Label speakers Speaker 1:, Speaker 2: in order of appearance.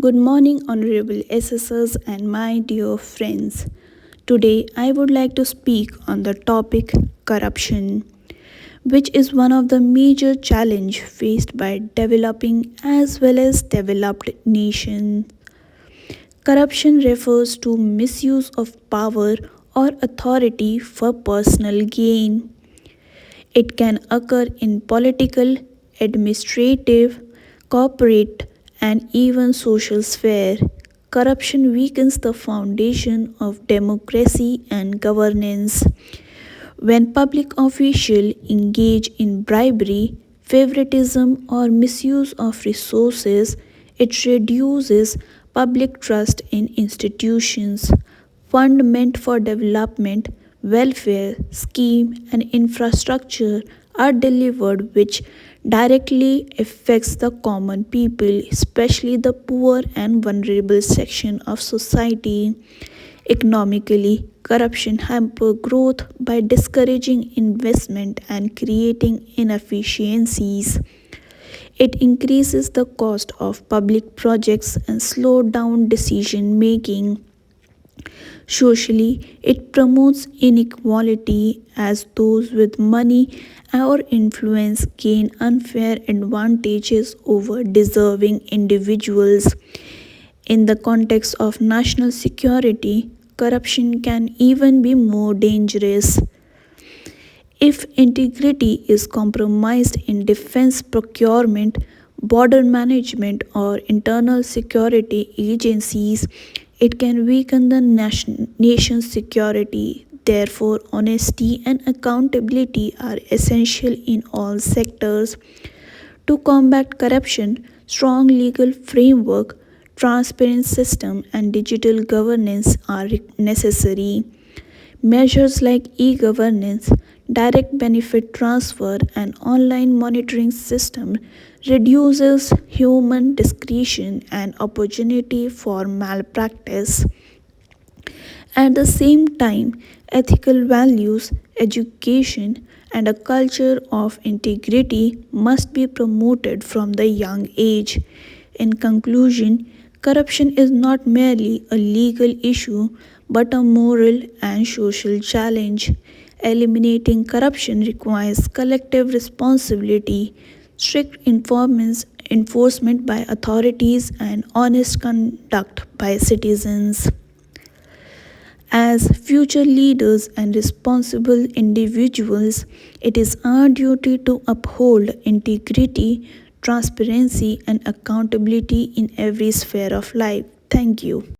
Speaker 1: Good morning, Honorable SSS and my dear friends. Today, I would like to speak on the topic corruption, which is one of the major challenges faced by developing as well as developed nations. Corruption refers to misuse of power or authority for personal gain. It can occur in political, administrative, corporate, and even social sphere. Corruption weakens the foundation of democracy and governance. When public officials engage in bribery, favoritism, or misuse of resources, it reduces public trust in institutions. Funds meant for development, welfare, scheme, and infrastructure are delivered which directly affects the common people, especially the poor and vulnerable section of society. Economically, corruption hampers growth by discouraging investment and creating inefficiencies. It increases the cost of public projects and slows down decision making. Socially, it promotes inequality as those with money or influence gain unfair advantages over deserving individuals. In the context of national security, corruption can even be more dangerous. If integrity is compromised in defense procurement, border management, or internal security agencies, it can weaken the nation's security. Therefore, honesty and accountability are essential in all sectors. To combat corruption, strong legal framework, transparent system, and digital governance are necessary. Measures like e-governance, direct benefit transfer, and online monitoring system reduces human discretion and opportunity for malpractice. At the same time, ethical values, education, and a culture of integrity must be promoted from the young age. In conclusion, corruption is not merely a legal issue but a moral and social challenge. Eliminating corruption requires collective responsibility, strict enforcement by authorities, and honest conduct by citizens. As future leaders and responsible individuals, it is our duty to uphold integrity, transparency, and accountability in every sphere of life. Thank you.